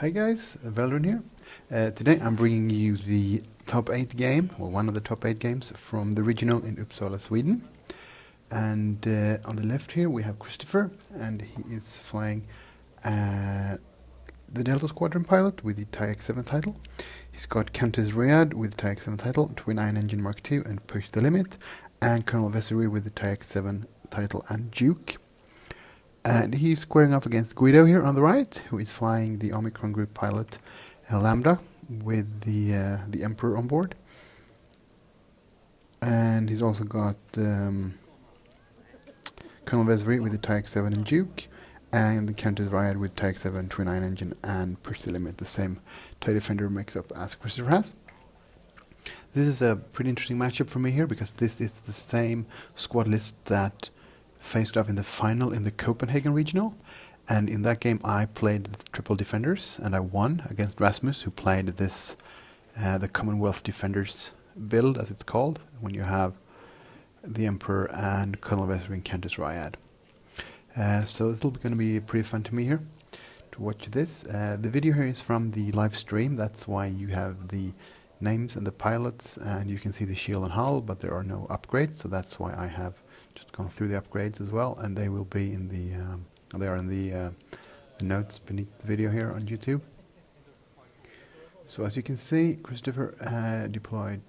Hi guys, Veldrin here. Today I'm bringing you the top 8 game, or one of the top 8 games from the regional in Uppsala, Sweden. And on the left here we have Christoffer, and he is flying the Delta Squadron pilot with the TIE X7 title. He's got Countess Ryad with the TIE X7 title, Twin Iron Engine Mark II and Push the Limit, and Colonel Vessery with the TIE X7 title and Juke. And he's squaring off against Guido here on the right, who is flying the Omicron group pilot Lambda with the Emperor on board. And he's also got Colonel Vessery with the TIE X7 and Juke, and the Countess Ryad with TIE X7 Twin Iron Engine and Push the Limit, the same TIE Defender mix-up as Christoffer has. This is a pretty interesting matchup for me here, because this is the same squad list that faced off in the final in the Copenhagen regional, and in that game I played the triple defenders and I won against Rasmus, who played this the Commonwealth Defenders build, as it's called, when you have the Emperor and Colonel Vessery and Countess Ryad. So it's going to be pretty fun to me here to watch this. The video here is from the live stream, that's why you have the names and the pilots, and you can see the shield and hull, but there are no upgrades, so that's why I have just gone through the upgrades as well, and they will be in the they are in the notes beneath the video here on YouTube. So as you can see, Christoffer deployed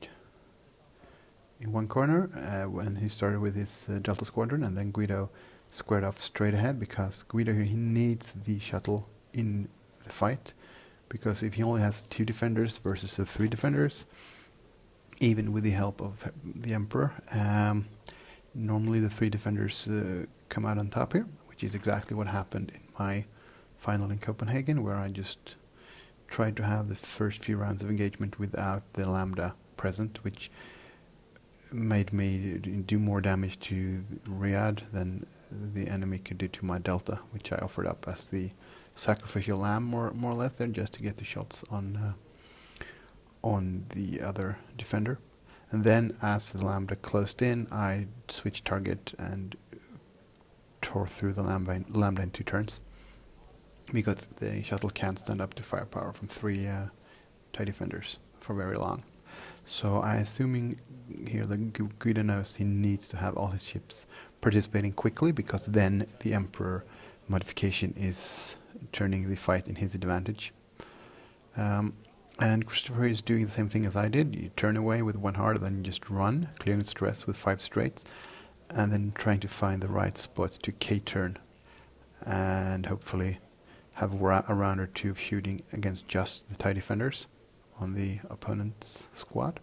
in one corner when he started with his Delta Squadron, and then Guido squared off straight ahead, because Guido here, he needs the shuttle in the fight, because if he only has 2 defenders versus the 3 defenders, even with the help of the Emperor, normally the 3 defenders come out on top here, which is exactly what happened in my final in Copenhagen, where I just tried to have the first few rounds of engagement without the Lambda present, which made me do more damage to Ryad than the enemy could do to my Delta, which I offered up as the sacrificial lamb, more or less, there, just to get the shots on the other defender. And then as the Lambda closed in, I switched target and tore through the Lambda in 2 turns, because the shuttle can't stand up to firepower from 3 TIE defenders for very long. So I'm assuming here that Guido knows he needs to have all his ships participating quickly, because then the Emperor modification is turning the fight in his advantage. And Christoffer is doing the same thing as I did. You turn away with 1 hard, then you just run, clearing stress with 5 straights, and then trying to find the right spots to K-turn, and hopefully have a round or 2 of shooting against just the TIE defenders on the opponent's squad.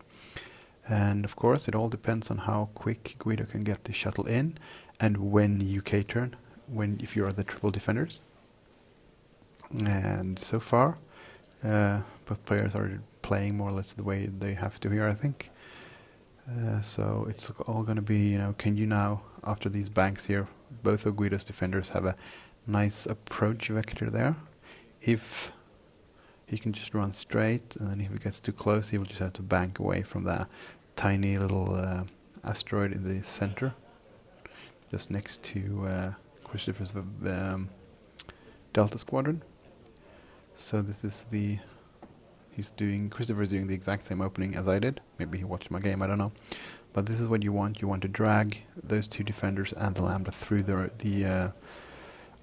And of course it all depends on how quick Guido can get the shuttle in, and when you K-turn, if you are the triple defenders. And so far both players are playing more or less the way they have to here, I think. So it's all going to be, can you now, after these banks here, both of Guido's defenders have a nice approach vector there. If he can just run straight, and then if he gets too close, he will just have to bank away from the tiny little asteroid in the center, just next to Christoffer's Delta Squadron. So this is Christoffer is doing the exact same opening as I did. Maybe he watched my game, I don't know. But this is what you want. You want to drag those 2 defenders and the Lambda through the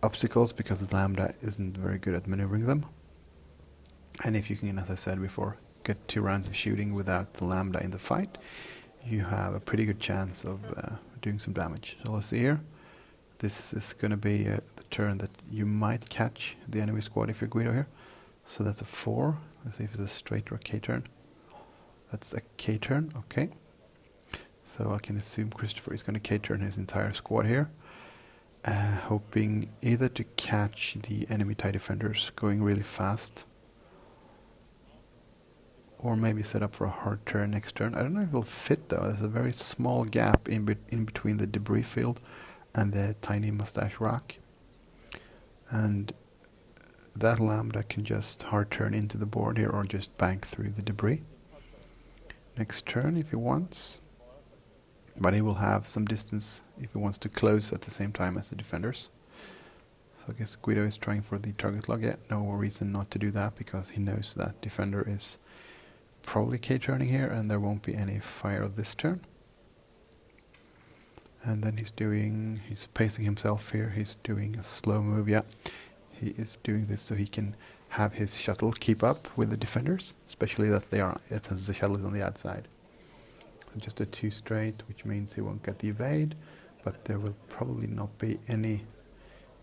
obstacles, because the Lambda isn't very good at maneuvering them. And if you can, as I said before, get 2 rounds of shooting without the Lambda in the fight, you have a pretty good chance of doing some damage. So let's see here. This is going to be the turn that you might catch the enemy squad if you're Guido here. So that's a 4. Let's see if it's a straight or a K-turn. That's a K-turn, okay. So I can assume Christoffer is going to K-turn his entire squad here, hoping either to catch the enemy TIE defenders going really fast, or maybe set up for a hard turn next turn. I don't know if it'll fit though. There's a very small gap in between the debris field and the tiny mustache rock. And that Lambda can just hard turn into the board here, or just bank through the debris next turn if he wants. But he will have some distance if he wants to close at the same time as the defenders. So I guess Guido is trying for the target lock. Yeah, no reason not to do that because he knows that defender is probably K-turning here and there won't be any fire this turn. And then he's pacing himself here, he's doing a slow move, yeah. He is doing this so he can have his shuttle keep up with the defenders, especially that the shuttle is on the outside. So just a 2 straight, which means he won't get the evade, but there will probably not be any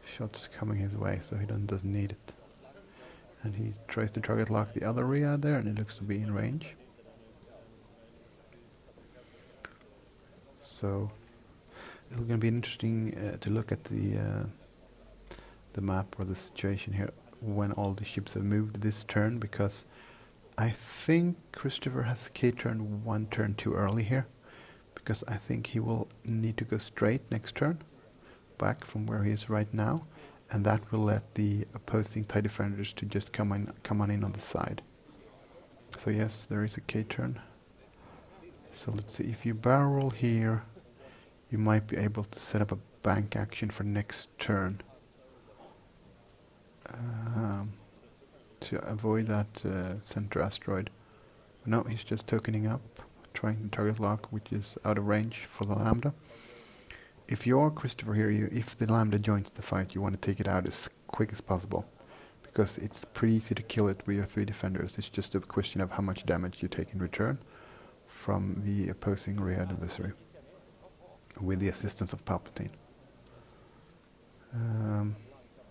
shots coming his way, so he doesn't need it. And he tries to target lock the other Ryad there, and it looks to be in range. So it's going to be interesting to look at the map or the situation here when all the ships have moved this turn, because I think Christoffer has K-turned 1 turn too early here, because I think he will need to go straight next turn, back from where he is right now, and that will let the opposing TIE defenders to just come on in on the side. So yes, there is a K-turn. So let's see, if you barrel roll here, you might be able to set up a bank action for next turn. To avoid that center asteroid. But no, he's just tokening up, trying the target lock, which is out of range for the Lambda. If you're Christoffer here, if the Lambda joins the fight, you want to take it out as quick as possible, because it's pretty easy to kill it with your 3 defenders. It's just a question of how much damage you take in return from the opposing Ryad and Vessery, with the assistance of Palpatine.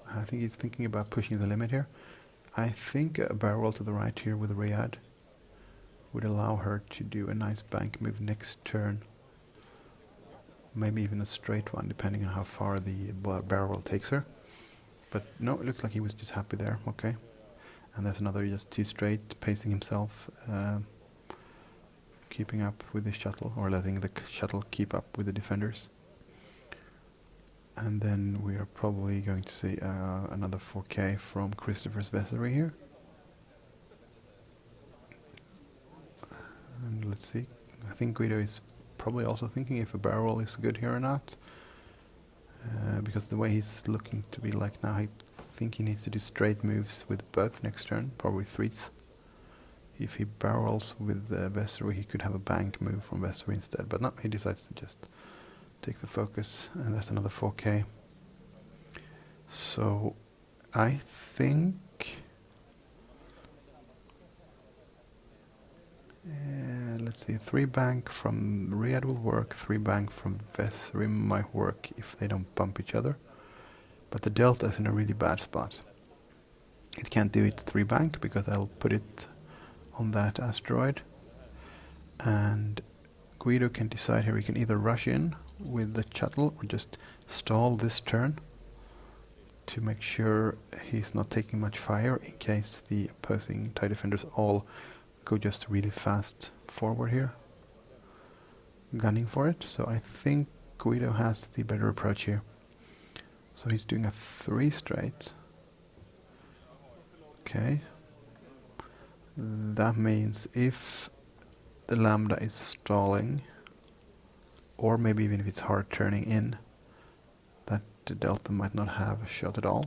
I think he's thinking about pushing the limit here. I think a barrel roll to the right here with Ryad would allow her to do a nice bank move next turn. Maybe even a straight one, depending on how far the barrel roll takes her. But no, it looks like he was just happy there. Okay. And there's another just 2 straight, pacing himself, keeping up with the shuttle, or letting the shuttle keep up with the defenders. And then we are probably going to see another 4K from Christoffer's Vessery here. And let's see. I think Guido is probably also thinking if a barrel roll is good here or not. Because the way he's looking to be like now, I think he needs to do straight moves with both next turn, probably 3s. If he barrel rolls with Vessery, he could have a bank move from Vessery instead. But no, he decides to just take the focus, and that's another 4K. So I think let's see, 3 bank from Ryad will work, 3 bank from Vessery might work if they don't bump each other. But the Delta is in a really bad spot. It can't do it 3 bank because I'll put it on that asteroid, and Guido can decide here. He can either rush in with the shuttle or just stall this turn to make sure he's not taking much fire in case the opposing TIE defenders all go just really fast forward here, gunning for it. So I think Guido has the better approach here. So he's doing a 3 straight. Okay. That means if the Lambda is stalling, or maybe even if it's hard turning in, that the Delta might not have a shot at all,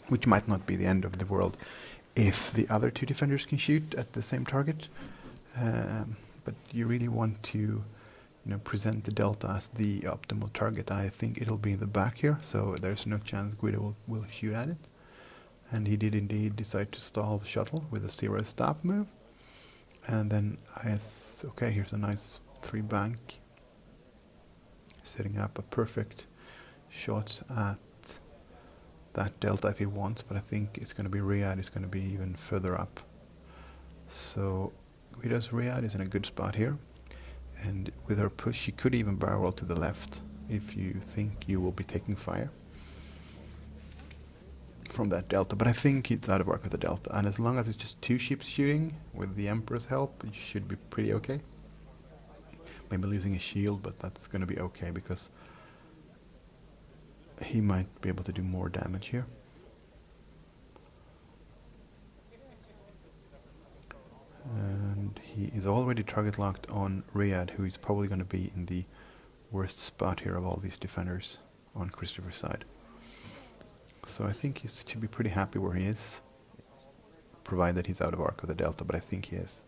which might not be the end of the world if the other 2 defenders can shoot at the same target. But you really want to present the Delta as the optimal target, and I think it'll be in the back here, so there's no chance Guido will shoot at it. And he did indeed decide to stall the shuttle with a 0 stop move. And then okay, here's a nice 3 bank, setting up a perfect shot at that Delta if he wants, but I think it's going to be Ryad, it's going to be even further up. So Guido's Ryad is in a good spot here, and with her push she could even barrel roll to the left if you think you will be taking fire from that Delta, but I think it's out of work with the Delta, and as long as it's just 2 ships shooting with the Emperor's help, it should be pretty okay. Maybe losing a shield, but that's going to be okay because he might be able to do more damage here. And he is already target locked on Ryad, who is probably going to be in the worst spot here of all these defenders on Christoffer's side. So I think he should be pretty happy where he is, provided he's out of arc of the Delta, but I think he is.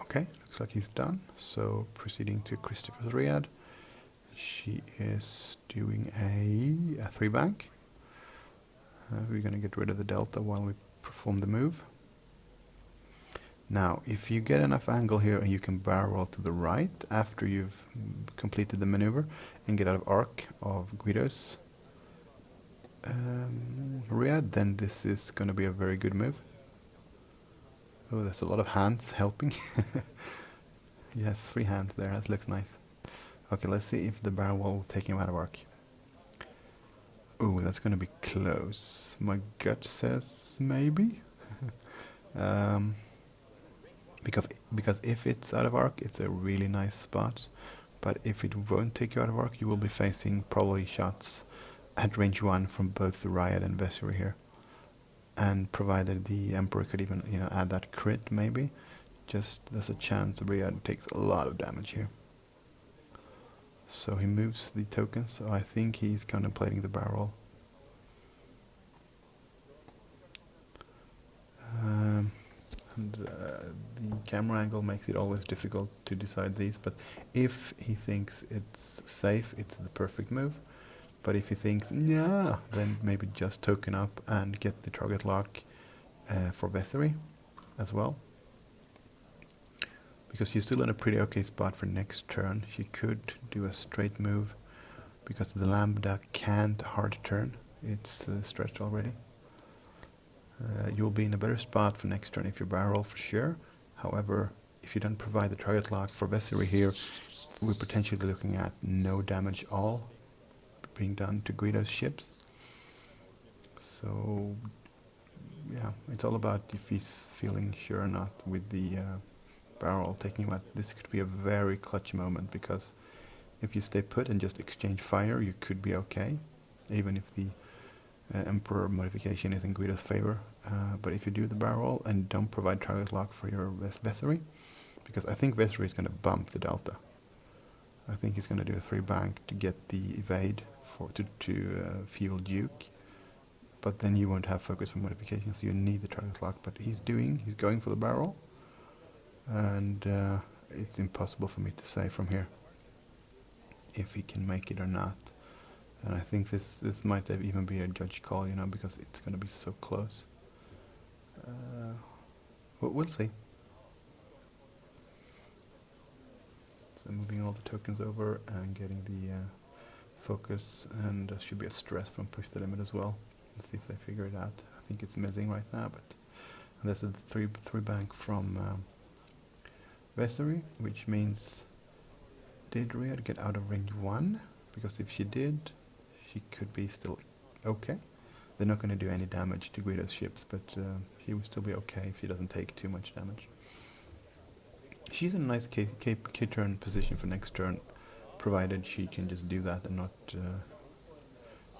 Okay, looks like he's done. So proceeding to Christoffer's Ryad. She is doing a 3-bank. We're going to get rid of the Delta while we perform the move. Now, if you get enough angle here and you can barrel roll to the right after you've completed the maneuver and get out of arc of Guido's Ryad, then this is going to be a very good move. Oh, there's a lot of hands helping. Yes, 3 hands there. That looks nice. Okay, let's see if the barrel wall will take him out of arc. Oh, that's going to be close. My gut says maybe. Because if it's out of arc, it's a really nice spot. But if it won't take you out of arc, you will be facing probably shots at range 1 from both the Ryad and Vessery here. And provided the Emperor could even, add that crit maybe, just there's a chance Ryad takes a lot of damage here. So he moves the tokens, so I think he's contemplating the barrel. The camera angle makes it always difficult to decide these, but if he thinks it's safe, it's the perfect move. But if he thinks, yeah, then maybe just token up and get the target lock for Vessery as well. Because she's still in a pretty okay spot for next turn. She could do a straight move because the Lambda can't hard turn. It's stretched already. You'll be in a better spot for next turn if you barrel for sure. However, if you don't provide the target lock for Vessery here, we're potentially looking at no damage all being done to Guido's ships. So, yeah, it's all about if he's feeling sure or not with the barrel taking him out. This could be a very clutch moment, because if you stay put and just exchange fire, you could be okay, even if the Emperor modification is in Guido's favor. But if you do the barrel and don't provide target lock for your Vessery, because I think Vessery is going to bump the Delta. I think he's going to do a 3-bank to get the evade to fuel Juke. But then you won't have focus for modification, so you need the target lock. But he's going for the barrel. And it's impossible for me to say from here if he can make it or not. And I think this might even be a judge call, because it's going to be so close. We'll see. So moving all the tokens over and getting the focus, and there should be a stress from push the limit as well. Let's see if they figure it out. I think it's missing right now, but there's a 3-bank from Vessery, which means did Ryad get out of range 1? Because if she did, she could be still okay. They're not going to do any damage to Guido's ships, but she will still be okay if she doesn't take too much damage. She's in a nice K-turn position for next turn, provided she can just do that and not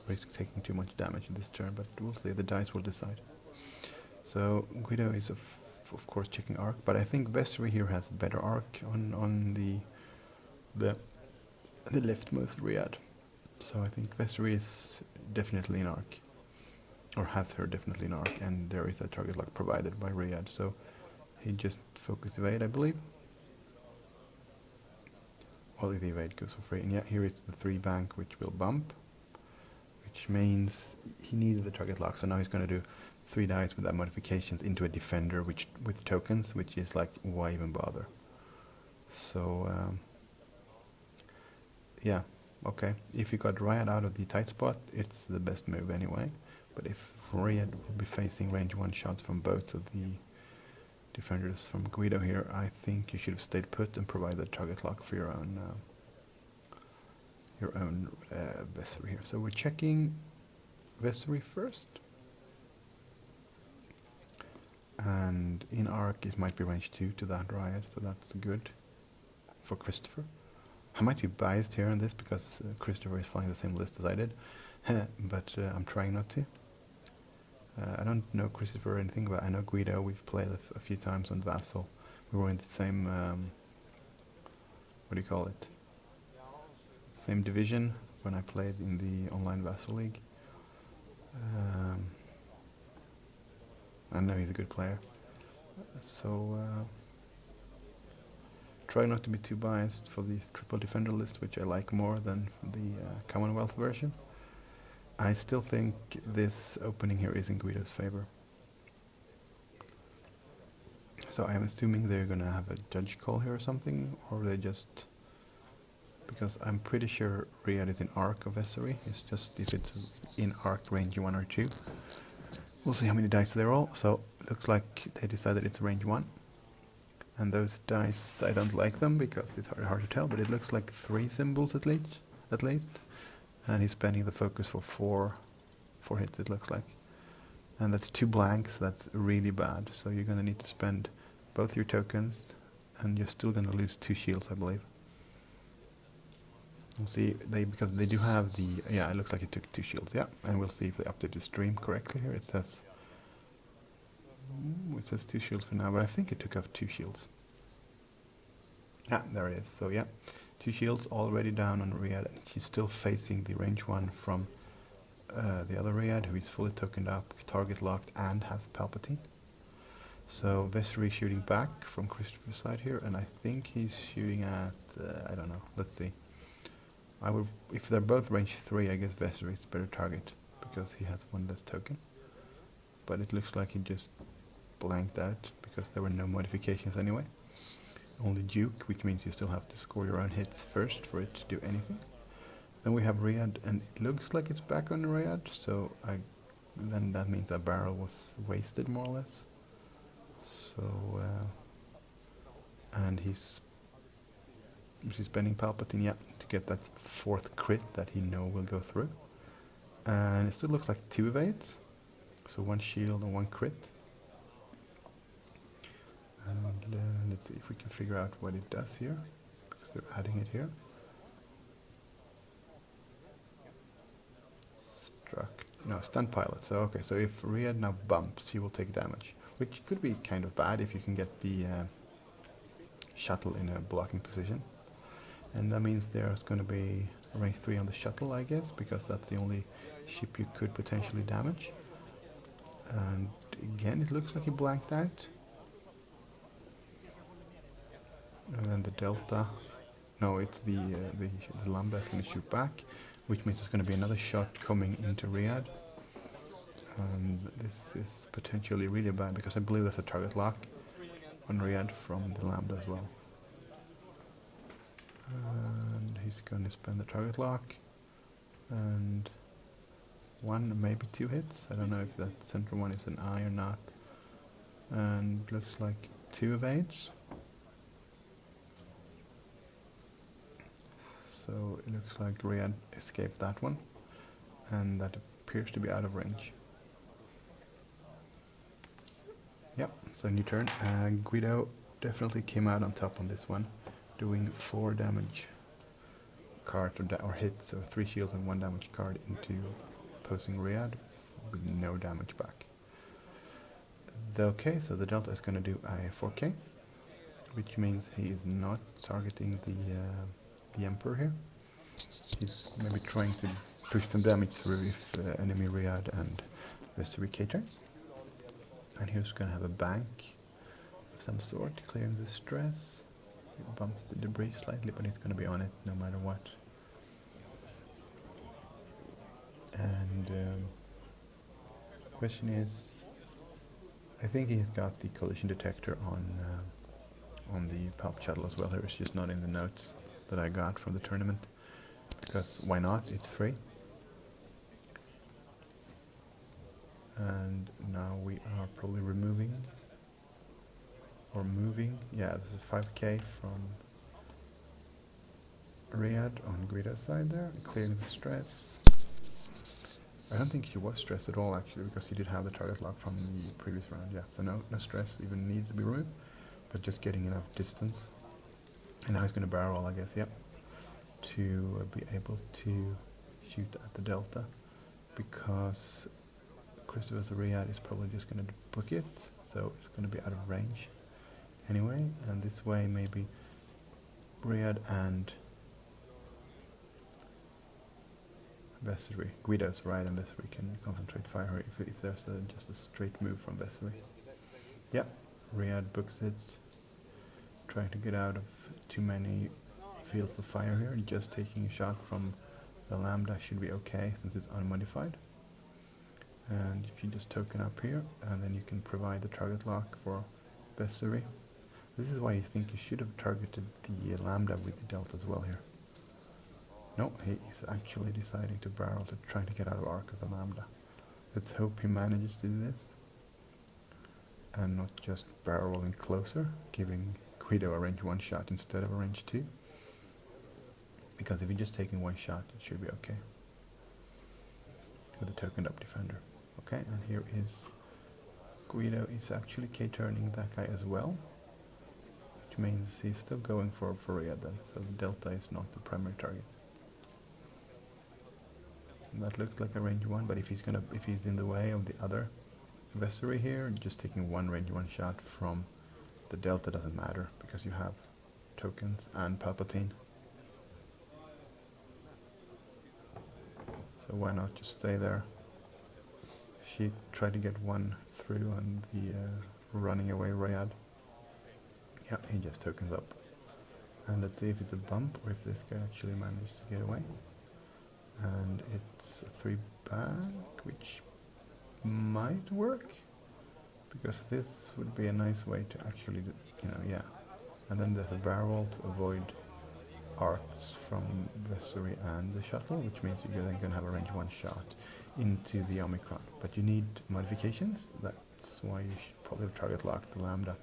risk taking too much damage in this turn, but we'll see. The dice will decide. So Guido is of course checking arc, but I think Vessery here has better arc on the leftmost Ryad. So I think Vessery is definitely in arc, or has her definitely in arc, and there is a target lock provided by Ryad. So he just focus evade, I believe. Well, the evade goes for free, and yeah, here is the 3-bank, which will bump, which means he needed the target lock. So now he's going to do 3 dice with that modifications into a defender, with tokens, which is like, why even bother? So yeah, okay. If you got Ryad out of the tight spot, it's the best move anyway. But if Ryad will be facing range 1 shots from both of the defenders from Guido here, I think you should have stayed put and provided the target lock for your own Vessery here. So we're checking Vessery first. And in arc it might be range 2 to that Ryad, so that's good for Christoffer. I might be biased here on this because Christoffer is flying the same list as I did, but I'm trying not to. I don't know Christoffer or anything, but I know Guido. We've played a few times on Vassal. We were in the same, what do you call it? Same division, when I played in the online Vassal League. I know he's a good player. So try not to be too biased for the triple defender list, which I like more than the Commonwealth version. I still think this opening here is in Guido's favor. So I'm assuming they're gonna have a judge call here or something, or they just... Because I'm pretty sure Ryad is in arc of Vessery. It's just if it's in arc range 1 or 2. We'll see how many dice they roll. So looks like they decided it's range 1. And those dice, I don't like them because it's hard to tell, but it looks like 3 symbols at least. And he's spending the focus for 4 hits, it looks like. And that's 2 blanks, that's really bad. So you're gonna need to spend both your tokens, and you're still gonna lose 2 shields, I believe. We'll see, because they do have the... Yeah, it looks like it took 2 shields, yeah. And we'll see if they update the stream correctly here. It says 2 shields for now, but I think it took off 2 shields. Ah, there it is. So yeah, 2 shields already down on Ryad, and she's still facing the range 1 from the other Ryad, who is fully tokened up, target locked, and have Palpatine. So Vessery shooting back from Christoffer's side here, and I think he's shooting at... I don't know, let's see. If they're both range 3, I guess Vessery is better target, because he has 1 less token. But it looks like he just blanked out, because there were no modifications anyway. Only Juke, which means you still have to score your own hits first for it to do anything. Then we have Ryad, and it looks like it's back on Ryad, so then that means that barrel was wasted more or less. So, and he's spending Palpatine, yeah, to get that 4th crit that he know will go through. And it still looks like 2 evades, so 1 shield and 1 crit. And let's see if we can figure out what it does here, because they're adding it here. Stunt pilot. So okay, so if Ryad now bumps, he will take damage, which could be kind of bad if you can get the shuttle in a blocking position. And that means there's going to be range 3 on the shuttle, I guess, because that's the only ship you could potentially damage. And again, it looks like he blanked out. And then the Delta. No, it's the Lambda is going to shoot back, which means there's going to be another shot coming into Ryad. And this is potentially really bad, because I believe there's a target lock on Ryad from the Lambda as well. And he's going to spend the target lock. And 1, maybe 2 hits. I don't know if that center one is an eye or not. And looks like 2 evades. So it looks like Ryad escaped that one, and that appears to be out of range. Yep, so new turn. Guido definitely came out on top on this one, doing 4 damage card or hits, so 3 shields and 1 damage card into opposing Ryad with no damage back. Okay, so the Delta is going to do a 4K, which means he is not targeting the Emperor here. He's maybe trying to push some damage through if enemy Ryad and Vessery caters. And he's going to have a bank of some sort, clearing the stress. He bumped the debris slightly, but he's going to be on it no matter what. And the question is, I think he's got the collision detector on the Palp shuttle as well. It's just not in the notes that I got from the tournament, because why not? It's free. And now we are probably moving. Yeah, there's a 5K from Ryad on Guido's side there, clearing the stress. I don't think he was stressed at all, actually, because he did have the target lock from the previous round. Yeah, so no stress even needs to be removed, but just getting enough distance. And now he's going to barrel roll, I guess, yep, to be able to shoot at the Delta, because Christoffer's Ryad is probably just going to book it, so it's going to be out of range anyway. And this way maybe Ryad and Vessery, Guido's Ryad and Vessery can concentrate fire if there's just a straight move from Vessery. Yeah, Ryad books it. Trying to get out of too many fields of fire here, and just taking a shot from the Lambda should be okay since it's unmodified. And if you just token up here, and then you can provide the target lock for Vessery. This is why you think you should have targeted the Lambda with the Delta as well here. No, he's actually deciding to barrel to try to get out of arc of the Lambda. Let's hope he manages to do this. And not just barreling closer, giving Guido a range 1 shot instead of a range 2. Because if you're just taking 1 shot, it should be okay. With a tokened up defender. Okay, and here is Guido is actually K-turning that guy as well. Which means he's still going for Ryad then. So the Delta is not the primary target. And that looks like a range 1, but if he's in the way of the other Vessery here, just taking 1 range 1 shot from the Delta doesn't matter because you have tokens and Palpatine. So why not just stay there? She tried to get 1 through on the running away Ryad. Yeah, he just tokens up. And let's see if it's a bump or if this guy actually managed to get away. And it's a 3 back, which might work. Because this would be a nice way to actually, yeah. And then there's a barrel to avoid arcs from Vessery and the shuttle, which means you're then going to have a range 1 shot into the Omicron. But you need modifications. That's why you should probably target lock the Lambda.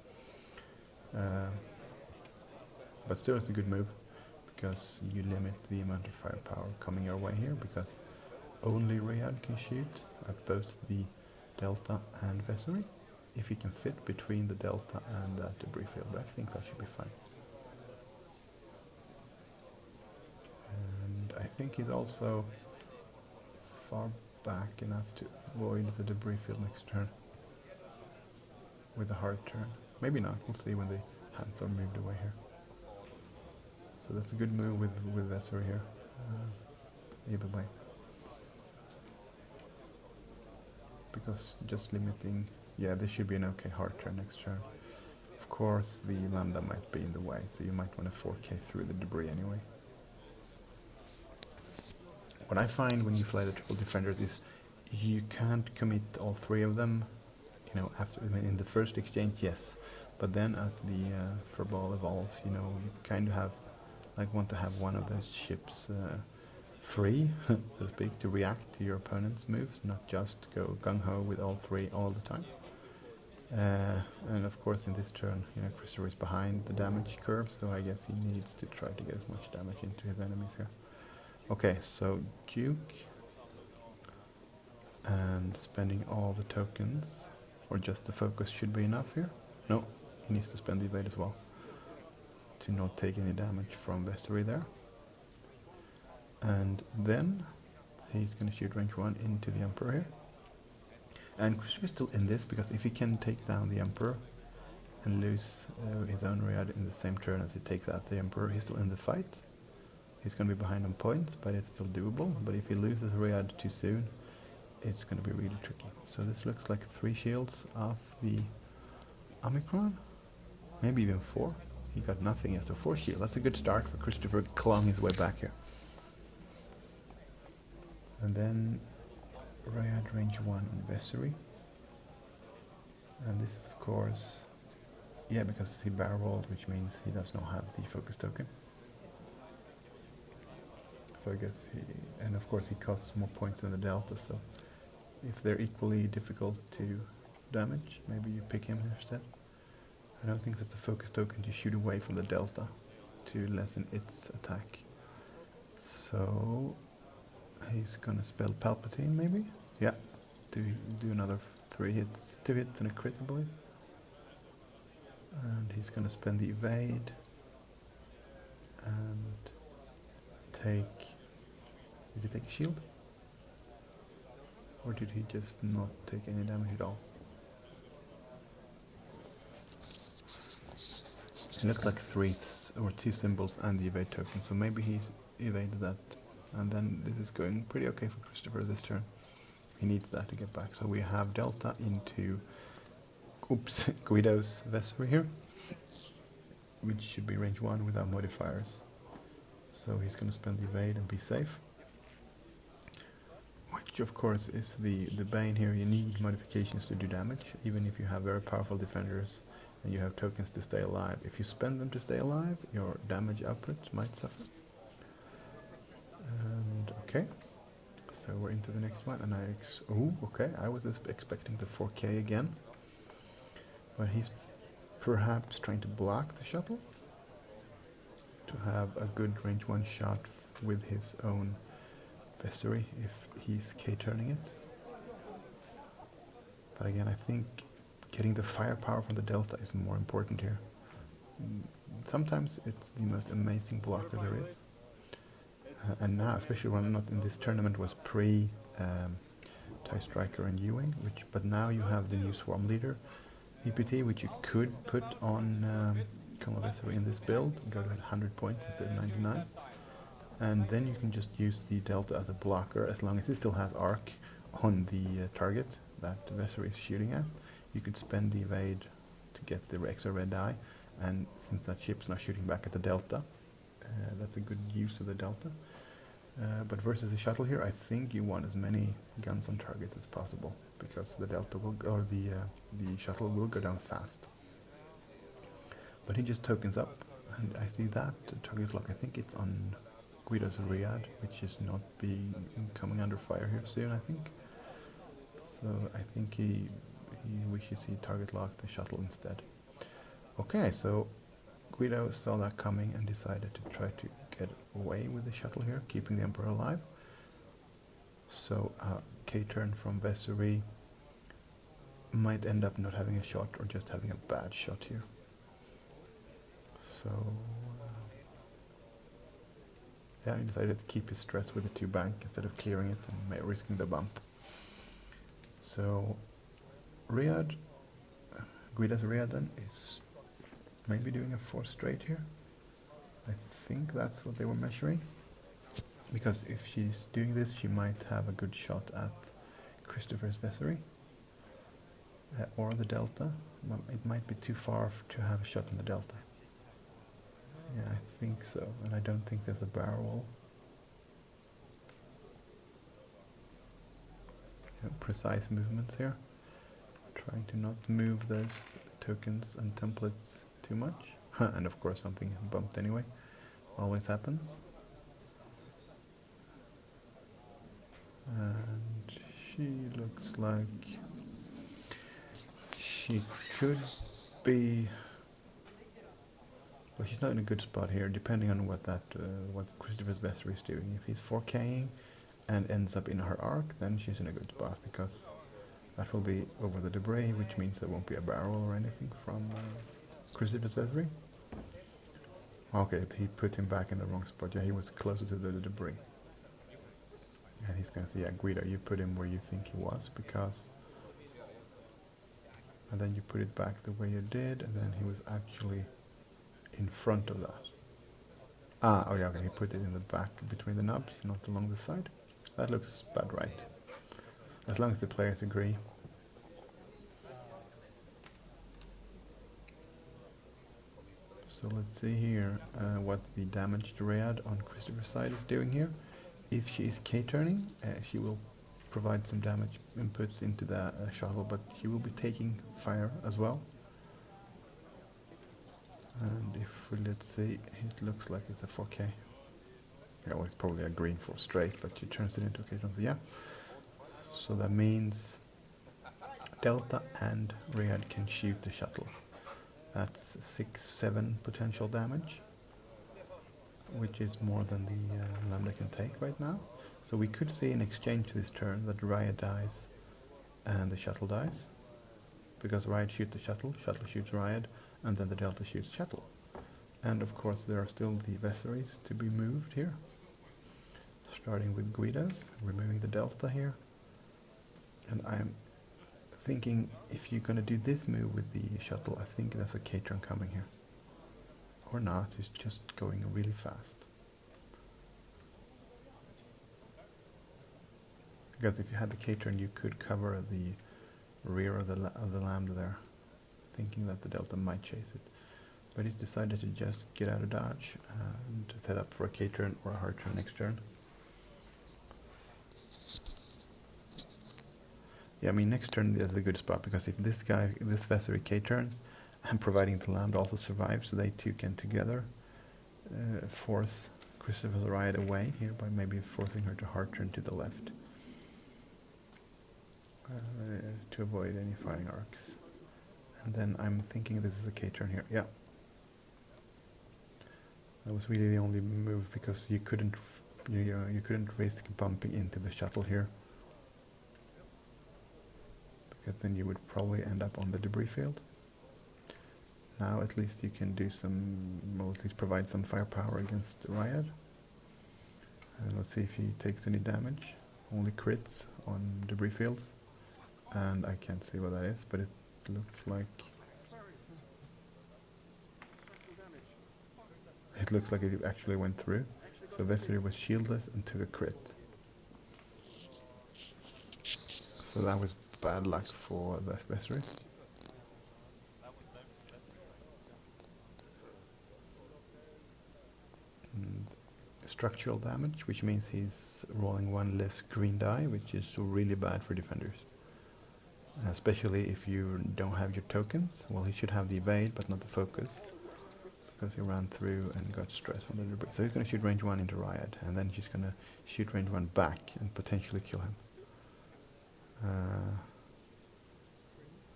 But still, it's a good move because you limit the amount of firepower coming your way here, because only Ryad can shoot at both the Delta and Vessery. If he can fit between the Delta and that debris field, I think that should be fine. And I think he's also far back enough to avoid the debris field next turn with a hard turn. Maybe not, we'll see when the hands are moved away here. So that's a good move with Vessery here, either way. Because just limiting, yeah, this should be an okay hard turn next turn. Of course, the Lambda might be in the way, so you might want to 4K through the debris anyway. What I find when you fly the triple defenders is you can't commit all 3 of them, after in the first exchange, yes, but then as the furball evolves, you kind of have want to have one of those ships free, so to speak, to react to your opponent's moves, not just go gung-ho with all 3 all the time. And of course in this turn, Christoffer is behind the damage curve, so I guess he needs to try to get as much damage into his enemies here. Okay, so Juke, and spending all the tokens, or just the focus should be enough here. No, he needs to spend the evade as well, to not take any damage from Vessery there. And then he's going to shoot range 1 into the Emperor here. And Christoffer is still in this, because if he can take down the Emperor and lose his own Ryad in the same turn as he takes out the Emperor, he's still in the fight. He's going to be behind on points, but it's still doable. But if he loses Ryad too soon, it's going to be really tricky. So this looks like 3 shields off the Omicron, maybe even 4. He got nothing yet, so 4 shield. That's a good start for Christoffer clawing his way back here. And then Ryad range 1 and Vessery. And this is of course, yeah, because he barrel rolled, which means he does not have the focus token. So I guess and of course he costs more points than the Delta, so if they're equally difficult to damage, maybe you pick him instead. I don't think that's a focus token to shoot away from the Delta to lessen its attack. So he's gonna spell Palpatine maybe? Yeah, do another 3 hits, 2 hits and a crit, I believe. And he's gonna spend the evade and take, did he take a shield? Or did he just not take any damage at all? It looked like 3 or 2 symbols and the evade token, so maybe he's evaded that and then this is going pretty okay for Christoffer this turn. He needs that to get back. So we have Delta into Guido's Vessery here, which should be range 1 without modifiers. So he's going to spend the evade and be safe. Which of course is the bane here. You need modifications to do damage, even if you have very powerful defenders and you have tokens to stay alive. If you spend them to stay alive, your damage output might suffer. And okay, so we're into the next one, and I was expecting the 4K again, but he's perhaps trying to block the shuttle to have a good range 1 shot with his own Vessery if he's K-turning it. But again, I think getting the firepower from the Delta is more important here. Sometimes it's the most amazing blocker there is. And now, especially when not in this tournament, was pre TIE Striker and Ewing, but now you have the new Swarm Leader EPT, which you could put on Vessery in this build, go to 100 points instead of 99. And then you can just use the Delta as a blocker, as long as it still has arc on the target that Vessery is shooting at. You could spend the evade to get the extra red die, and since that ship's not shooting back at the Delta, that's a good use of the Delta. But versus the shuttle here, I think you want as many guns on targets as possible, because the Delta will go, or the shuttle will go down fast. But he just tokens up, and I see that target lock. I think it's on Guido's Ryad, which is not coming under fire here soon, I think. So I think he wishes he target locked the shuttle instead. Okay, so Guido saw that coming and decided to try to get away with the shuttle here, keeping the Emperor alive. So K-turn from Vessery might end up not having a shot, or just having a bad shot here. So yeah, he decided to keep his stress with the 2 bank instead of clearing it and risking the bump. So Ryad, Guido's Ryad then is maybe doing a 4 straight here. I think that's what they were measuring, because if she's doing this, she might have a good shot at Christoffer's Vessery or the Delta. It might be too far to have a shot on the Delta. Yeah, I think so, and I don't think there's a barrel wall. Yeah, precise movements here. Trying to not move those tokens and templates too much. And of course something bumped anyway. Always happens. And she looks like she could be... Well, she's not in a good spot here, depending on what Christoffer's Vessery is doing. If he's 4K'ing and ends up in her arc, then she's in a good spot, because that will be over the debris, which means there won't be a barrel or anything from Christoffer's Vessery. Okay, he put him back in the wrong spot. Yeah, he was closer to the debris. And he's going to say, yeah, Guido, you put him where you think he was, because... And then you put it back the way you did, and then he was actually in front of that. Oh yeah, okay, he put it in the back between the nubs, not along the side. That looks about right. As long as the players agree. So let's see here what the damaged Ryad on Christoffer's side is doing here. If she is K-turning, she will provide some damage inputs into the shuttle, but she will be taking fire as well. And if we, let's see, it looks like it's a 4K. Yeah, well, it's probably a green 4 straight, but she turns it into a K-turn, so yeah. So that means Delta and Ryad can shoot the shuttle. That's 6-7 potential damage, which is more than the Lambda can take right now. So we could see in exchange this turn that Ryad dies and the shuttle dies, because Ryad shoots the shuttle shoots Ryad, and then the Delta shoots shuttle. And of course there are still the Vesseries to be moved here, starting with Guido's, removing the Delta here. And I'm thinking, if you're going to do this move with the shuttle, I think there's a K-turn coming here. Or not, it's just going really fast. Because if you had the K-turn, you could cover the rear of the Lambda there, thinking that the Delta might chase it. But he's decided to just get out of dodge and to set up for a K-turn or a hard turn next turn. Yeah, I mean next turn is a good spot because if this Vessery K-turns and providing the Lambda also survives, they two can together force Christoffer's Ryad away here by maybe forcing her to hard turn to the left to avoid any firing arcs. And then I'm thinking this is a K-turn here. Yeah. That was really the only move because you couldn't risk bumping into the shuttle here, because then you would probably end up on the debris field. Now at least you can do well, at least provide some firepower against Ryad. And let's see if he takes any damage. Only crits on debris fields, and I can't see what that is, but it looks like it actually went through. So Vessery was shieldless and took a crit. So that was bad luck for Vessery. Structural damage, which means he's rolling one less green die, which is really bad for defenders. Especially if you don't have your tokens. Well, he should have the evade, but not the focus, because he ran through and got stress from the debris. So he's going to shoot range 1 into Ryad, and then she's going to shoot range 1 back and potentially kill him.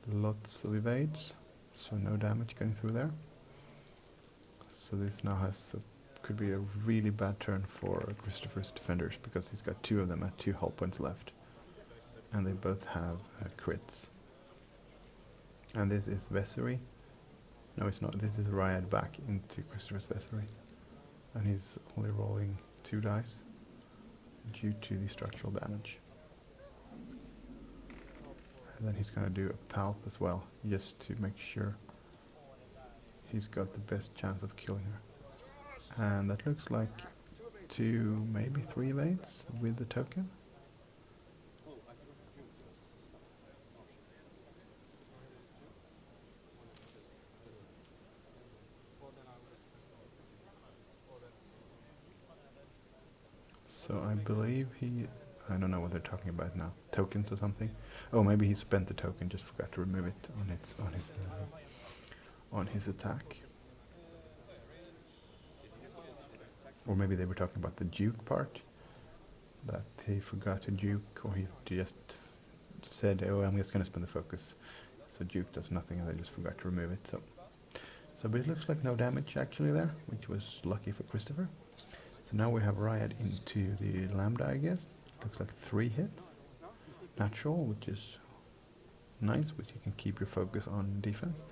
Lots of evades, so no damage going through there. So this now could be a really bad turn for Christoffer's defenders, because he's got 2 of them at 2 hull points left. And they both have crits. And this is Vessery. No, it's not. This is Ryad back into Christoffer's Vessery. And he's only rolling 2 dice due to the structural damage. And then he's going to do a Palp as well, just to make sure he's got the best chance of killing her. And that looks like 2, maybe 3 evades with the token. So I believe I don't know what they're talking about now, tokens or something. Oh, maybe he spent the token, just forgot to remove it on his attack. Or maybe they were talking about the Juke part, that he forgot to Juke, or he just said, oh, I'm just going to spend the focus. So Juke does nothing and they just forgot to remove it. So but it looks like no damage actually there, which was lucky for Christoffer. So now we have Ryad into the Lambda, I guess. Looks like 3 hits. Natural, which is nice, which you can keep your focus on defense.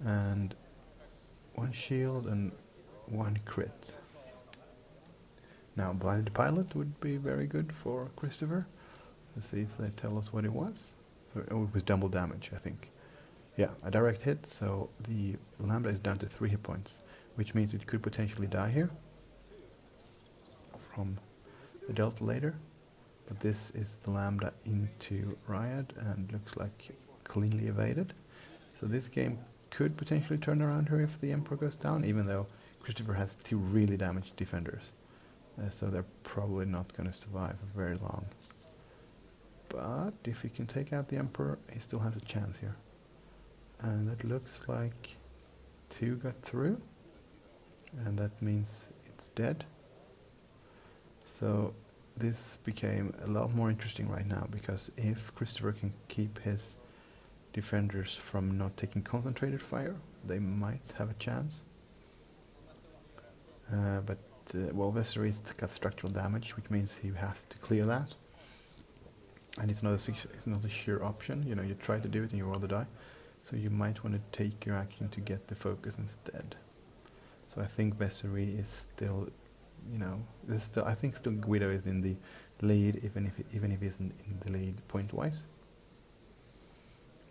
And 1 shield and 1 crit. Now, blinded pilot would be very good for Christoffer. Let's see if they tell us what it was. So it was double damage, I think. Yeah, a direct hit, so the Lambda is down to 3 hit points, which means it could potentially die here from the Delta later. But this is the Lambda into Ryad and looks like cleanly evaded. So this game could potentially turn around here if the Emperor goes down, even though Christoffer has 2 really damaged defenders. So they're probably not going to survive very long. But if he can take out the Emperor, he still has a chance here. And it looks like 2 got through, and that means it's dead. So this became a lot more interesting right now, because if Christoffer can keep his defenders from not taking concentrated fire, they might have a chance. Well, Vessery's got structural damage, which means he has to clear that. And it's not a sure option. You know, you try to do it and you roll the die. So you might want to take your action to get the focus instead. So I think Vessery is still, I think still Guido is in the lead, even if he isn't in the lead point-wise.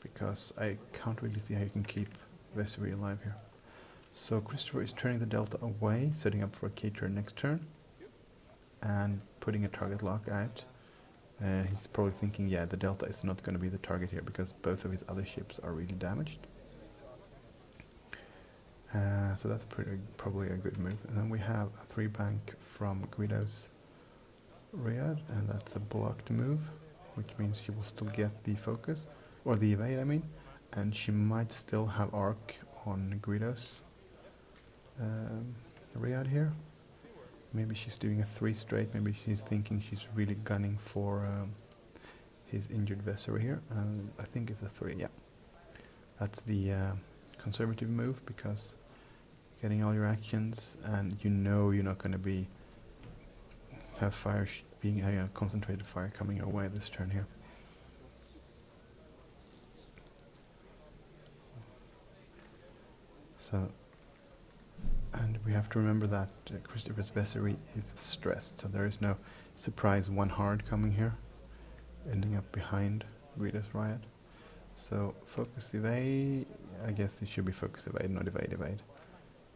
Because I can't really see how you can keep Vessery alive here. So Christoffer is turning the Delta away, setting up for a K-turn next turn, and putting a target lock out. He's probably thinking, yeah, the Delta is not going to be the target here because both of his other ships are really damaged. So that's probably a good move. And then we have a 3-bank from Guido's Ryad, and that's a blocked move, which means she will still get the focus, or the evade, I mean, and she might still have arc on Guido's Ryad here. Maybe she's doing a 3 straight, maybe she's thinking she's really gunning for his injured Vessery here, and I think it's a 3, yeah. That's the conservative move, because getting all your actions, and you know you're not going to have fire being a concentrated fire coming your way this turn here. So, and we have to remember that Christoffer's Vessery is stressed, so there is no surprise 1 hard coming here, ending up behind Guido's Ryad. So focus evade, I guess it should be focus evade, not evade.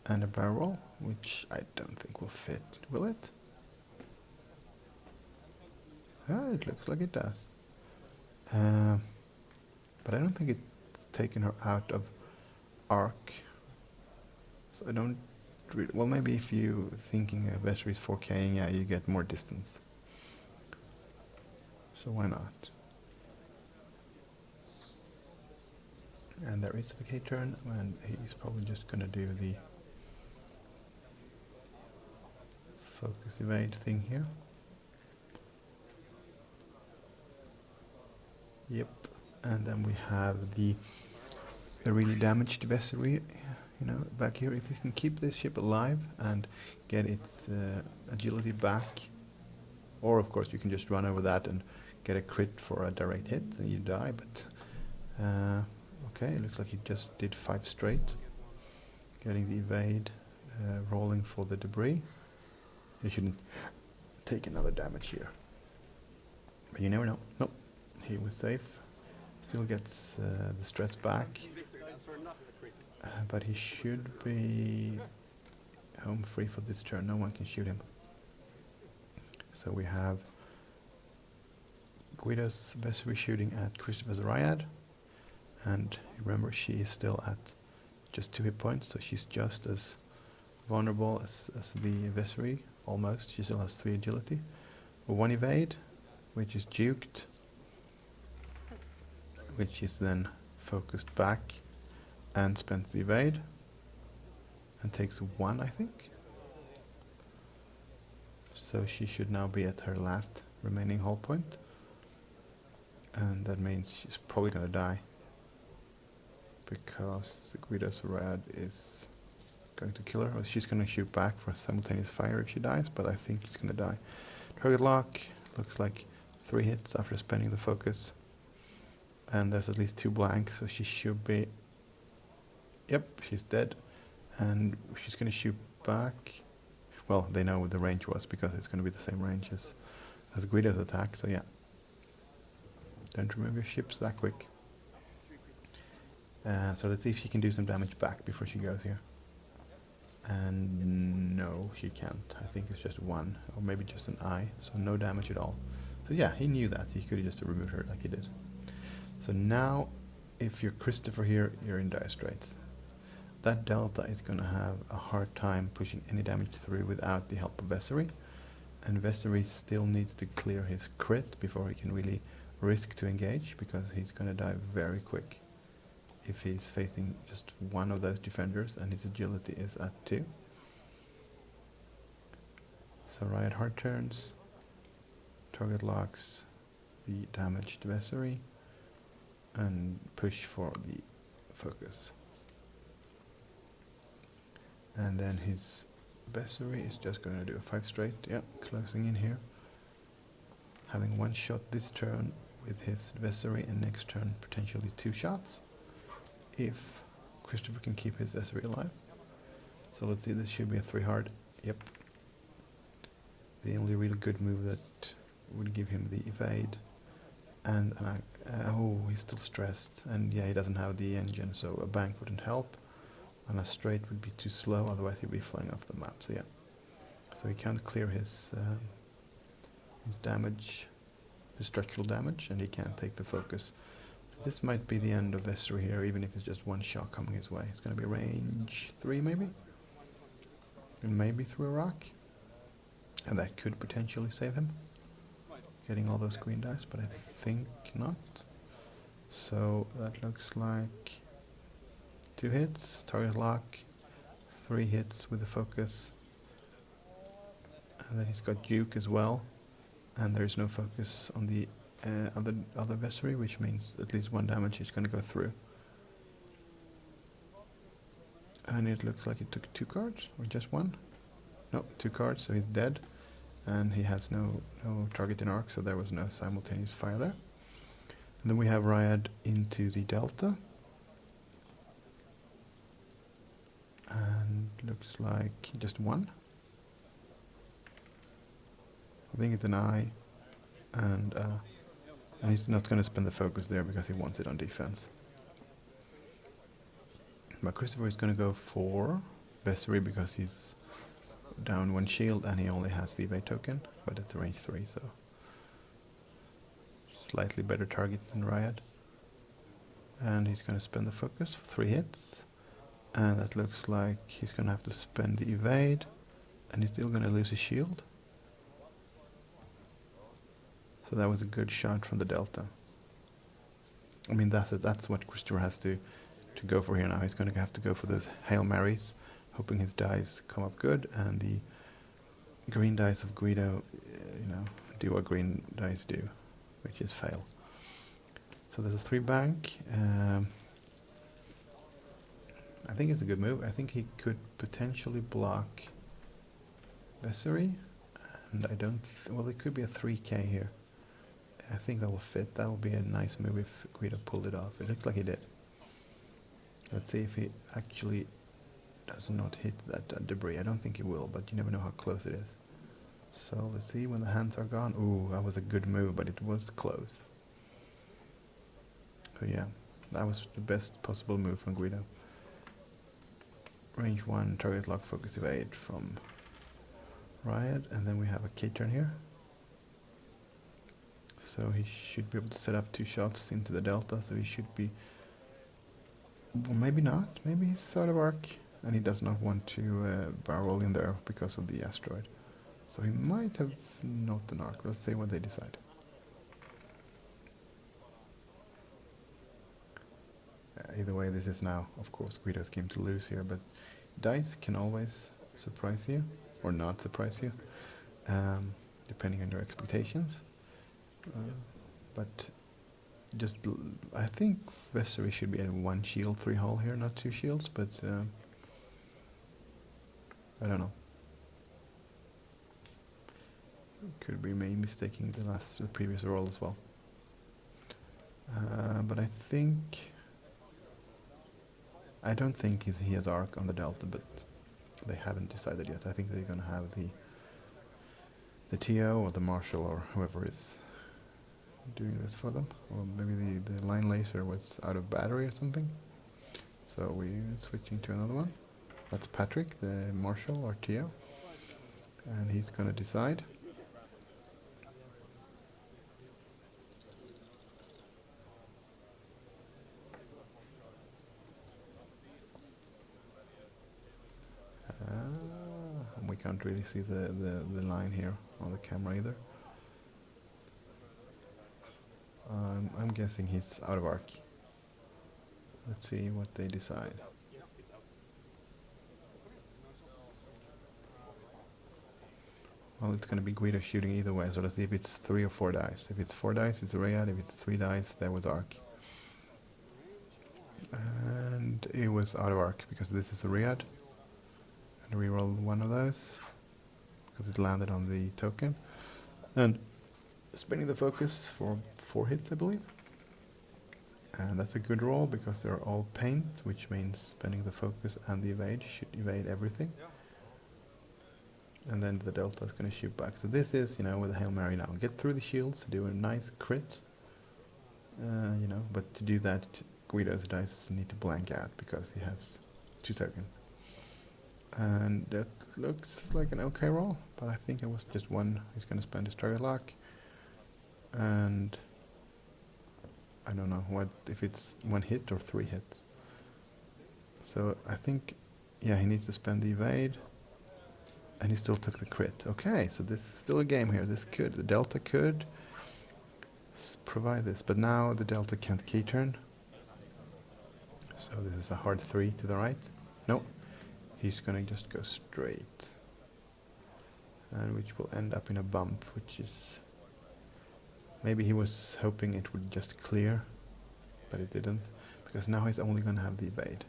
And a barrel roll, which I don't think will fit, will it? Ah, it looks like it does. But I don't think it's taken her out of arc. So I don't really, well, maybe if you thinking a Vessery is 4King, yeah, you get more distance. So why not? And there is the K turn, and he's probably just going to do the focus evade thing here. Yep, and then we have the really damaged Vessery, back here. If you can keep this ship alive and get its agility back, or of course you can just run over that and get a crit for a direct hit, and you die. But okay, it looks like he just did 5 straight, getting the evade, rolling for the debris. You shouldn't take another damage here, but you never know. Nope, he was safe. Still gets the stress back, but he should be home free for this turn. No one can shoot him. So we have Guido's Vessery shooting at Christoffer's Ryad, and remember, she is still at just 2 hit points, so she's just as vulnerable as the Vessery, almost. She still has 3 agility. 1 evade, which is juked, which is then focused back and spends the evade, and takes 1, I think. So she should now be at her last remaining hull point, and that means she's probably going to die, because Guido's Ryad is going to kill her, or she's going to shoot back for simultaneous fire if she dies, but I think she's going to die. Target lock, looks like 3 hits after spending the focus, and there's at least 2 blanks, so she should be, yep, she's dead, and she's going to shoot back. Well, they know what the range was, because it's going to be the same range as Guido's attack, so yeah. Don't remove your ships that quick. So let's see if she can do some damage back before she goes here. And no, she can't. I think it's just 1, or maybe just an eye, so no damage at all. So yeah, he knew that. He could have just removed her like he did. So now, if you're Christoffer here, you're in dire straits. That Delta is going to have a hard time pushing any damage through without the help of Vessery. And Vessery still needs to clear his crit before he can really risk to engage, because he's going to die very quick if he's facing just 1 of those defenders and his agility is at 2. So Ryad hard turns, target locks the damaged Vessery, and push for the focus. And then his Vessery is just going to do a 5 straight, yeah, closing in here. Having 1 shot this turn with his Vessery, and next turn potentially 2 shots, if Christoffer can keep his Vessery alive. So let's see, this should be a 3 hard, yep. The only really good move that would give him the evade, and oh, he's still stressed, and yeah, he doesn't have the engine, so a bank wouldn't help, and a straight would be too slow, otherwise he'd be flying off the map, so yeah. So he can't clear his damage, the structural damage, and he can't take the focus. So this might be the end of Vessery here, even if it's just one shot coming his way. It's going to be range 3 maybe? And maybe through a rock. And that could potentially save him. Getting all those green dice, but I think not. So that looks like 2 hits, target lock, 3 hits with the focus. And then he's got Juke as well. And there's no focus on the other Vessery, which means at least 1 damage is going to go through. And it looks like he took 2 cards, or just 1? No, 2 cards, so he's dead. And he has no target in arc, so there was no simultaneous fire there. And then we have Ryad into the Delta. And looks like just 1. I think it's an eye. And he's not going to spend the focus there because he wants it on defense. But Christoffer is going to go for Vessery because he's down 1 shield and he only has the evade token, but it's a range 3, so slightly better target than Ryad. And he's going to spend the focus for 3 hits, and that looks like he's going to have to spend the evade, and he's still going to lose his shield. So that was a good shot from the Delta. I mean, that's what Christoffer has to go for here now. He's going to have to go for those Hail Marys, hoping his dice come up good, and the green dice of Guido, do what green dice do, which is fail. So there's a 3 bank. I think it's a good move. I think he could potentially block Vessery, and I don't. Well, it could be a 3k here. I think that will fit. That will be a nice move if Guido pulled it off. It looked like he did. Let's see if he actually does not hit that debris. I don't think he will, but you never know how close it is. So let's see when the hands are gone. Ooh, that was a good move, but it was close. So yeah, that was the best possible move from Guido. Range 1, target lock, focus evade from Ryad, and then we have a K-turn here. So he should be able to set up 2 shots into the Delta, so he should be... Well, maybe not. Maybe he's out of arc, and he does not want to barrel in there because of the asteroid. So he might have not an arc. Let's see what they decide. Either way, this is now, of course, Guido's game to lose here, but dice can always surprise you, or not surprise you, depending on your expectations. But just, I think Vessery should be at 1 shield, 3 hull here, not 2 shields, but I don't know. Could be me mistaking the previous roll as well. But I don't think he has arc on the Delta, but they haven't decided yet. I think they're going to have the TO or the Marshal or whoever is doing this for them. Or maybe the line laser was out of battery or something. So we're switching to another one. That's Patrick, the Marshal or TO. And he's going to decide. We can't really see the line here on the camera either. I'm guessing he's out of arc. Let's see what they decide. Well, it's going to be Guido shooting either way, so let's see if it's 3 or 4 dice. If it's 4 dice, it's Ryad. If it's 3 dice, there was arc. And it was out of arc, because this is a Ryad. And reroll one of those, because it landed on the token. And spinning the focus for 4 hits, I believe. And that's a good roll, because they're all paint, which means spending the focus and the evade should evade everything. And then the Delta is going to shoot back. So this is, with a Hail Mary now. Get through the shields, do a nice crit. But to do that, Guido's dice need to blank out, because he has 2 tokens. And that looks like an okay roll, but I think it was just 1. He's going to spend his target lock. and I don't know what if it's 1 hit or 3 hits. So I think, yeah, he needs to spend the evade, and he still took the crit. Okay, so this is still a game here. The Delta could provide this, but now the Delta can't key turn. So this is a hard 3 to the right. No, he's gonna just go straight, and which will end up in a bump, which is maybe he was hoping it would just clear, but it didn't, because now he's only gonna have the evade.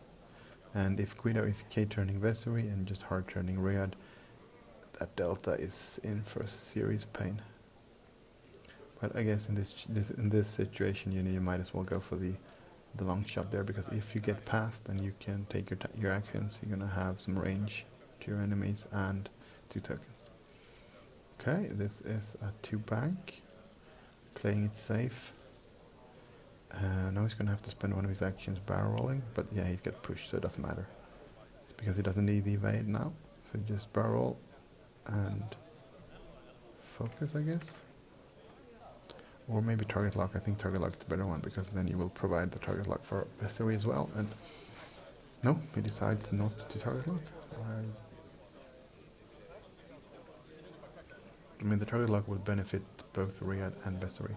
And if Guido is K-turning Vessery and just hard-turning Ryad, that Delta is in for a serious pain. But I guess in this situation, you might as well go for the long shot there, because if you get past and you can take your actions, you're gonna have some range to your enemies and 2 tokens. Okay, this is a 2 bank, playing it safe. Now he's gonna have to spend one of his actions barrel rolling, but yeah, he's got pushed, so it doesn't matter. It's because he doesn't need the evade now, so just barrel roll and focus, I guess. Or maybe target lock. I think target lock is the better one, because then you will provide the target lock for Vessery as well. And no, he decides not to target lock. I mean, the target lock will benefit both Ryad and Vessery,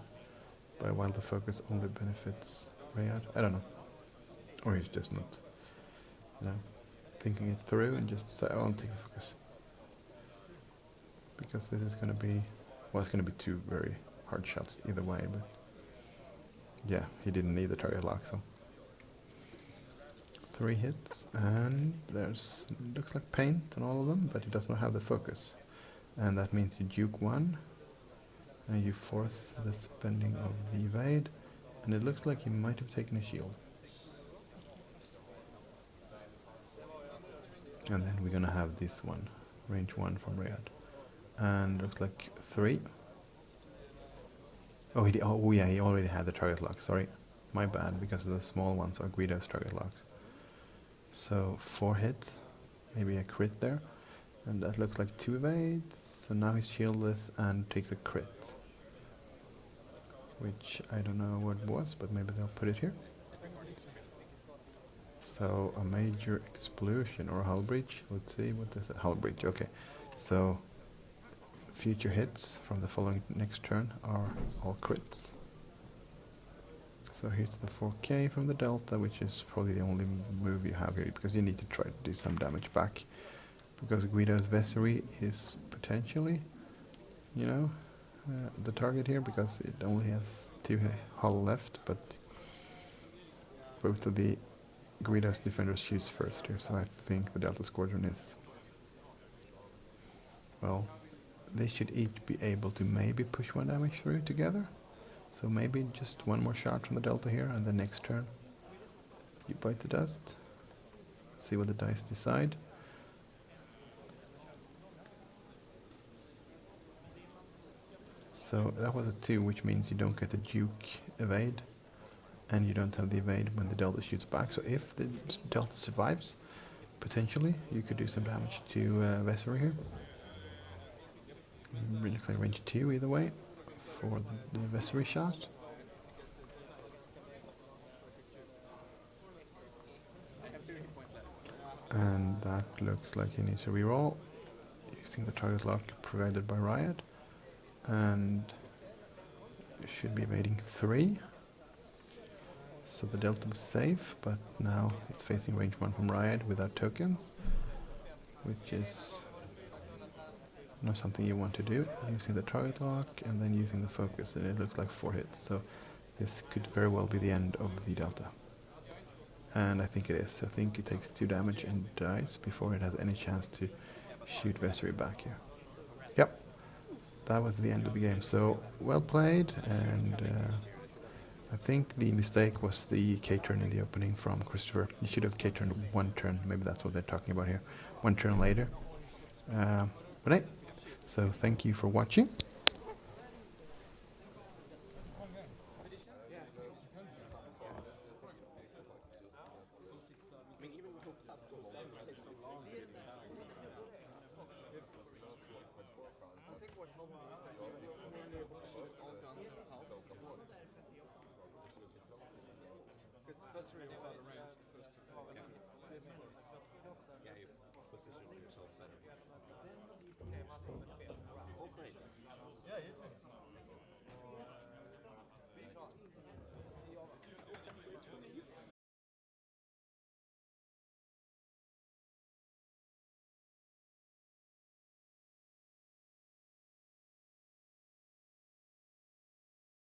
but while the focus only benefits Ryad, I don't know. Or he's just not, thinking it through and just say, oh, I'll take the focus. Because this is going to be, well, it's going to be 2 very hard shots either way, but yeah, he didn't need the target lock, so 3 hits, and there's, looks like paint on all of them, but he does not have the focus, and that means you juke 1, and you force the spending of the evade, and it looks like he might have taken a shield. And then we're gonna have this one, range 1 from Ryad, and looks like 3. Oh, yeah, he already had the target lock, sorry. My bad, because the small ones are Guido's target locks. So 4 hits, maybe a crit there. And that looks like 2 evades, so now he's shieldless and takes a crit. Which I don't know what it was, but maybe they'll put it here. So a major explosion or hull breach, let's see, what is it? Hull breach, okay. So future hits from the following next turn are all crits. So here's the 4K from the Delta, which is probably the only move you have here, because you need to try to do some damage back. Because Guido's Vessery is potentially, the target here, because it only has 2 hull left, but both of the Guido's defenders shoots first here, so I think the Delta Squadron is, well, they should each be able to maybe push 1 damage through together. So maybe just 1 more shot from the Delta here, and the next turn you bite the dust. See what the dice decide. So that was a 2, which means you don't get the Juke evade, and you don't have the evade when the Delta shoots back. So if the Delta survives, potentially you could do some damage to Vessery here. Really clear range 2 either way for the Vessery shot. And that looks like he needs to reroll using the target lock provided by Ryad. And should be evading 3. So the Delta was safe, but now it's facing range 1 from Ryad without tokens, which is not something you want to do, using the target lock and then using the focus, and it looks like 4 hits, so this could very well be the end of the Delta. And I think it is. I think it takes 2 damage and dies before it has any chance to shoot Vessery back here. Yep, that was the end of the game, so well played, and I think the mistake was the K-turn in the opening from Christoffer. You should have K-turned 1 turn, maybe that's what they're talking about here, 1 turn later. But hey, so thank you for watching. I think what helped me is that you were only able to shoot all guns at half Because Vessery was out of range the first time. Yeah, you position yourself better. Okay.